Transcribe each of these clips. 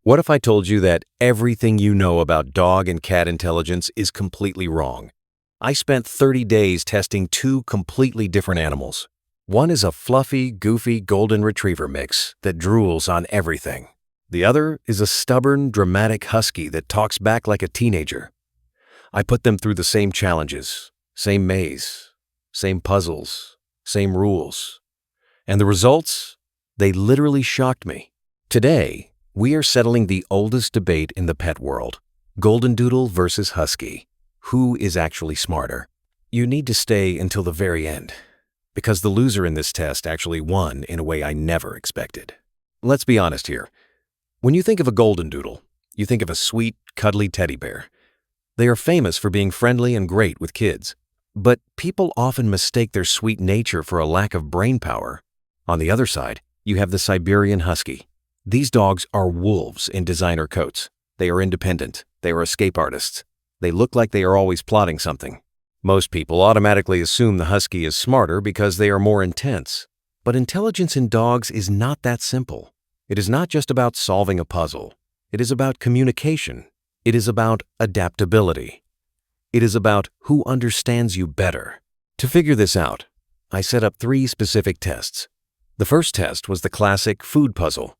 What if I told you that everything you know about dog and cat intelligence is completely wrong? I spent 30 days testing two completely different animals. One is a fluffy, goofy golden retriever mix that drools on everything. The other is a stubborn, dramatic husky that talks back like a teenager. I put them through the same challenges, same maze, same puzzles, same rules. And the results? They literally shocked me. Today, we are settling the oldest debate in the pet world: Goldendoodle versus Husky. Who is actually smarter? You need to stay until the very end, because the loser in this test actually won in a way I never expected. Let's be honest here. When you think of a Goldendoodle, you think of a sweet, cuddly teddy bear. They are famous for being friendly and great with kids, but people often mistake their sweet nature for a lack of brain power. On the other side, you have the Siberian Husky. These dogs are wolves in designer coats. They are independent. They are escape artists. They look like they are always plotting something. Most people automatically assume the Husky is smarter because they are more intense. But intelligence in dogs is not that simple. It is not just about solving a puzzle. It is about communication. It is about adaptability. It is about who understands you better. To figure this out, I set up 3 specific tests. The first test was the classic food puzzle.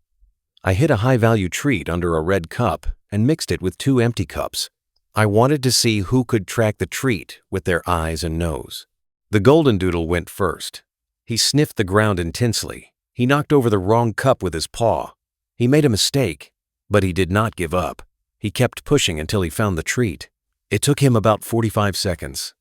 I hid a high-value treat under a red cup and mixed it with 2 empty cups. I wanted to see who could track the treat with their eyes and nose. The Goldendoodle went first. He sniffed the ground intensely. He knocked over the wrong cup with his paw. He made a mistake, but he did not give up. He kept pushing until he found the treat. It took him about 45 seconds.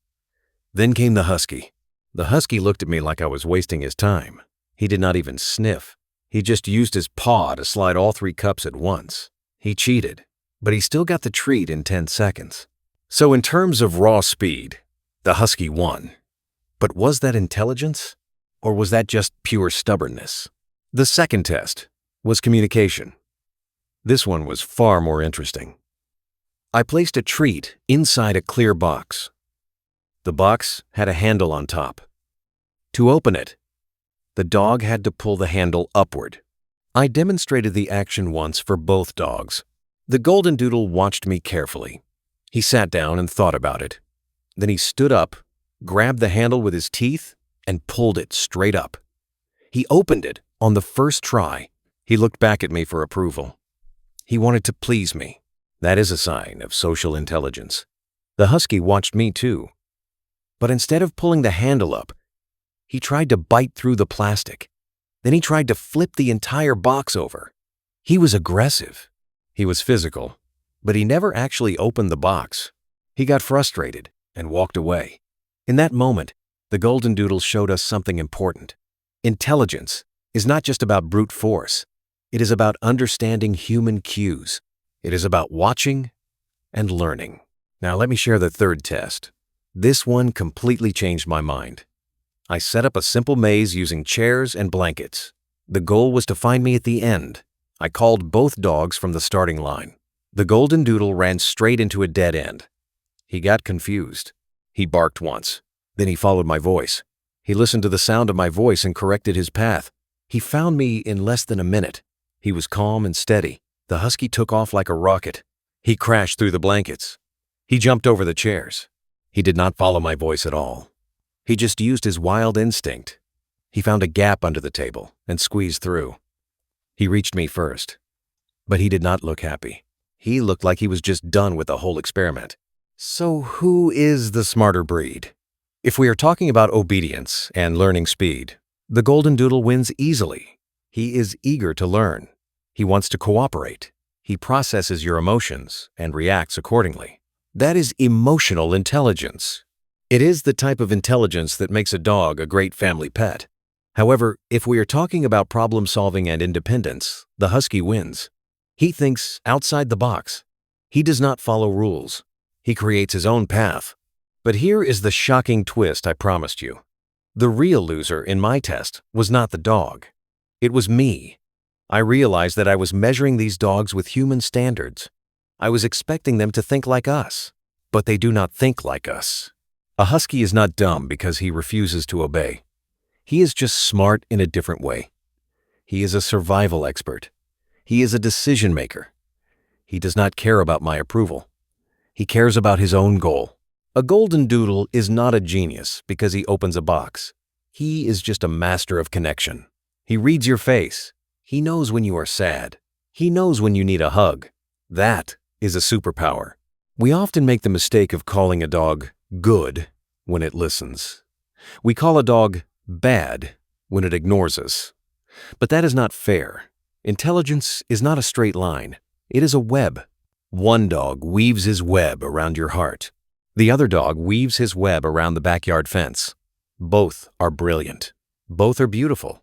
Then came the Husky. The Husky looked at me like I was wasting his time. He did not even sniff. He just used his paw to slide all 3 cups at once. He cheated, but he still got the treat in 10 seconds. So in terms of raw speed, the Husky won. But was that intelligence? Or was that just pure stubbornness? The second test was communication. This one was far more interesting. I placed a treat inside a clear box. The box had a handle on top. To open it, the dog had to pull the handle upward. I demonstrated the action once for both dogs. The Goldendoodle watched me carefully. He sat down and thought about it. Then he stood up, grabbed the handle with his teeth, and pulled it straight up. He opened it on the first try. He looked back at me for approval. He wanted to please me. That is a sign of social intelligence. The Husky watched me too. But instead of pulling the handle up, he tried to bite through the plastic. Then he tried to flip the entire box over. He was aggressive. He was physical, but he never actually opened the box. He got frustrated and walked away. In that moment, the Goldendoodle showed us something important. Intelligence is not just about brute force. It is about understanding human cues. It is about watching and learning. Now let me share the third test. This one completely changed my mind. I set up a simple maze using chairs and blankets. The goal was to find me at the end. I called both dogs from the starting line. The Goldendoodle ran straight into a dead end. He got confused. He barked once. Then he followed my voice. He listened to the sound of my voice and corrected his path. He found me in less than a minute. He was calm and steady. The Husky took off like a rocket. He crashed through the blankets. He jumped over the chairs. He did not follow my voice at all. He just used his wild instinct. He found a gap under the table and squeezed through. He reached me first, but he did not look happy. He looked like he was just done with the whole experiment. So who is the smarter breed? If we are talking about obedience and learning speed, the Goldendoodle wins easily. He is eager to learn. He wants to cooperate. He processes your emotions and reacts accordingly. That is emotional intelligence. It is the type of intelligence that makes a dog a great family pet. However, if we are talking about problem solving and independence, the Husky wins. He thinks outside the box. He does not follow rules. He creates his own path. But here is the shocking twist I promised you. The real loser in my test was not the dog. It was me. I realized that I was measuring these dogs with human standards. I was expecting them to think like us, but they do not think like us. A Husky is not dumb because he refuses to obey. He is just smart in a different way. He is a survival expert. He is a decision maker. He does not care about my approval. He cares about his own goal. A Goldendoodle is not a genius because he opens a box. He is just a master of connection. He reads your face. He knows when you are sad. He knows when you need a hug. That is a superpower. We often make the mistake of calling a dog good when it listens. We call a dog bad when it ignores us. But that is not fair. Intelligence is not a straight line. It is a web. One dog weaves his web around your heart. The other dog weaves his web around the backyard fence. Both are brilliant. Both are beautiful.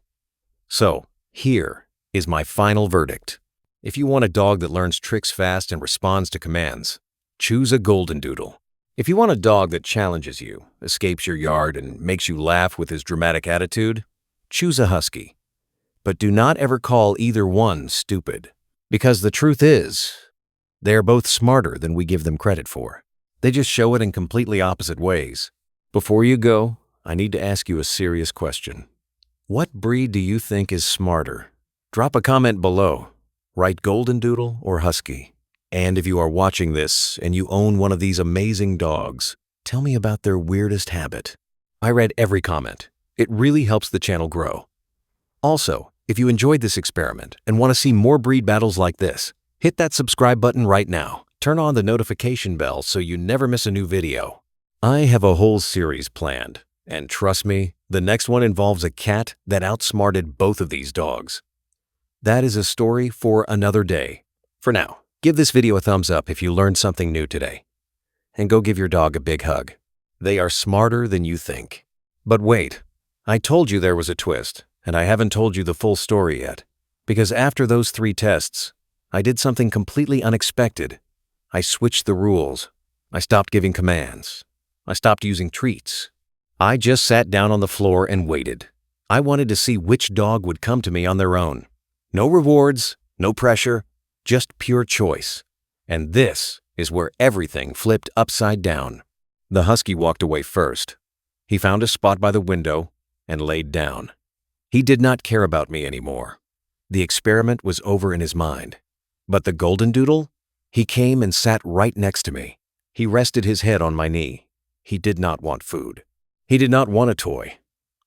So, here is my final verdict. If you want a dog that learns tricks fast and responds to commands, choose a Goldendoodle. If you want a dog that challenges you, escapes your yard, and makes you laugh with his dramatic attitude, choose a Husky. But do not ever call either one stupid. Because the truth is, they are both smarter than we give them credit for. They just show it in completely opposite ways. Before you go, I need to ask you a serious question. What breed do you think is smarter? Drop a comment below. Write Goldendoodle or Husky. And if you are watching this and you own one of these amazing dogs, tell me about their weirdest habit. I read every comment. It really helps the channel grow. Also, if you enjoyed this experiment and want to see more breed battles like this, hit that subscribe button right now. Turn on the notification bell so you never miss a new video. I have a whole series planned, and trust me, the next one involves a cat that outsmarted both of these dogs. That is a story for another day. For now, give this video a thumbs up if you learned something new today. And go give your dog a big hug. They are smarter than you think. But wait, I told you there was a twist, and I haven't told you the full story yet. Because after those 3 tests, I did something completely unexpected. I switched the rules. I stopped giving commands. I stopped using treats. I just sat down on the floor and waited. I wanted to see which dog would come to me on their own. No rewards, no pressure, just pure choice. And this is where everything flipped upside down. The Husky walked away first. He found a spot by the window and laid down. He did not care about me anymore. The experiment was over in his mind. But the Goldendoodle? He came and sat right next to me. He rested his head on my knee. He did not want food. He did not want a toy.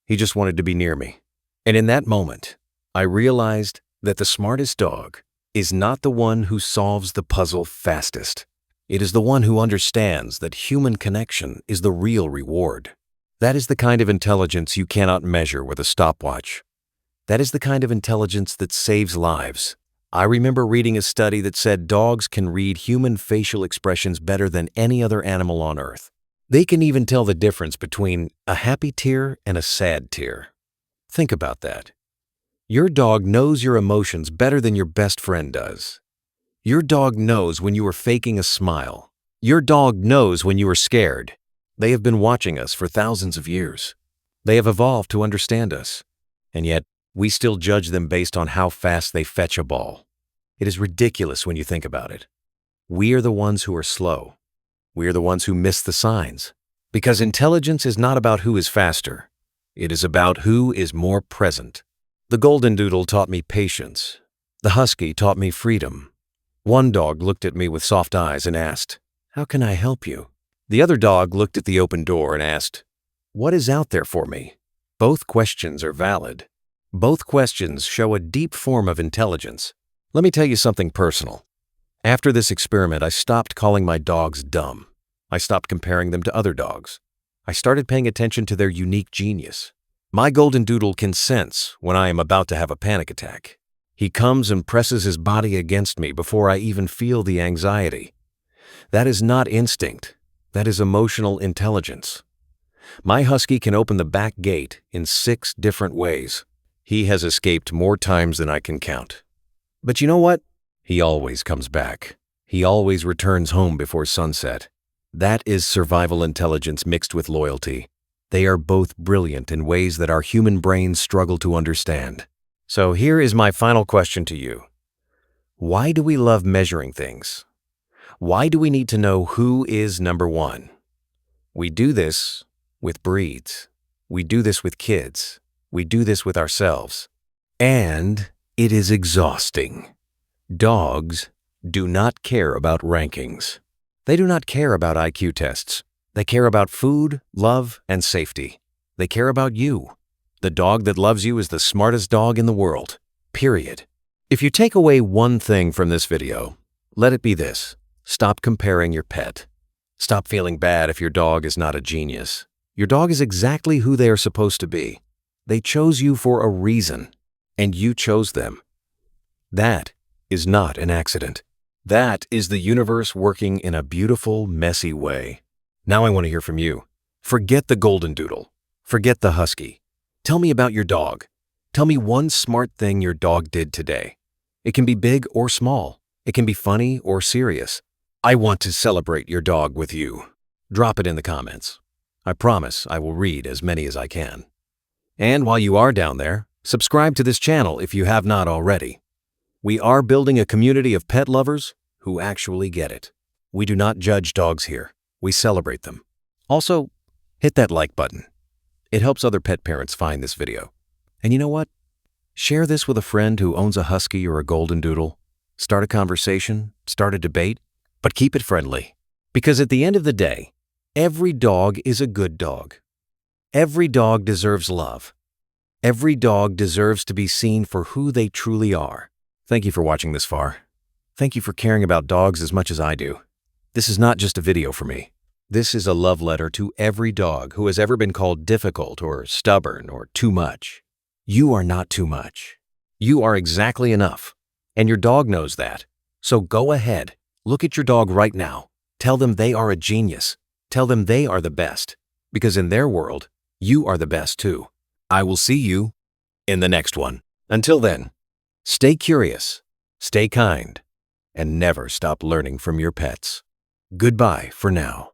He just wanted to be near me. And in that moment, I realized that the smartest dog is not the one who solves the puzzle fastest. It is the one who understands that human connection is the real reward. That is the kind of intelligence you cannot measure with a stopwatch. That is the kind of intelligence that saves lives. I remember reading a study that said dogs can read human facial expressions better than any other animal on Earth. They can even tell the difference between a happy tear and a sad tear. Think about that. Your dog knows your emotions better than your best friend does. Your dog knows when you are faking a smile. Your dog knows when you are scared. They have been watching us for thousands of years. They have evolved to understand us. And yet, we still judge them based on how fast they fetch a ball. It is ridiculous when you think about it. We are the ones who are slow. We are the ones who miss the signs. Because intelligence is not about who is faster. It is about who is more present. The Goldendoodle taught me patience. The Husky taught me freedom. One dog looked at me with soft eyes and asked, "How can I help you?" The other dog looked at the open door and asked, "What is out there for me?" Both questions are valid. Both questions show a deep form of intelligence. Let me tell you something personal. After this experiment, I stopped calling my dogs dumb. I stopped comparing them to other dogs. I started paying attention to their unique genius. My Goldendoodle can sense when I am about to have a panic attack. He comes and presses his body against me before I even feel the anxiety. That is not instinct. That is emotional intelligence. My Husky can open the back gate in 6 different ways. He has escaped more times than I can count. But you know what? He always comes back. He always returns home before sunset. That is survival intelligence mixed with loyalty. They are both brilliant in ways that our human brains struggle to understand. So here is my final question to you. Why do we love measuring things? Why do we need to know who is number 1? We do this with breeds. We do this with kids. We do this with ourselves. And it is exhausting. Dogs do not care about rankings. They do not care about IQ tests. They care about food, love, and safety. They care about you. The dog that loves you is the smartest dog in the world. Period. If you take away one thing from this video, let it be this. Stop comparing your pet. Stop feeling bad if your dog is not a genius. Your dog is exactly who they are supposed to be. They chose you for a reason, and you chose them. That is not an accident. That is the universe working in a beautiful, messy way. Now I want to hear from you. Forget the Goldendoodle. Forget the Husky. Tell me about your dog. Tell me one smart thing your dog did today. It can be big or small. It can be funny or serious. I want to celebrate your dog with you. Drop it in the comments. I promise I will read as many as I can. And while you are down there, subscribe to this channel if you have not already. We are building a community of pet lovers who actually get it. We do not judge dogs here. We celebrate them. Also, hit that like button. It helps other pet parents find this video. And you know what? Share this with a friend who owns a Husky or a Goldendoodle. Start a conversation, start a debate, but keep it friendly. Because at the end of the day, every dog is a good dog. Every dog deserves love. Every dog deserves to be seen for who they truly are. Thank you for watching this far. Thank you for caring about dogs as much as I do. This is not just a video for me. This is a love letter to every dog who has ever been called difficult or stubborn or too much. You are not too much. You are exactly enough. And your dog knows that. So go ahead. Look at your dog right now. Tell them they are a genius. Tell them they are the best. Because in their world, you are the best too. I will see you in the next one. Until then, stay curious, stay kind, and never stop learning from your pets. Goodbye for now.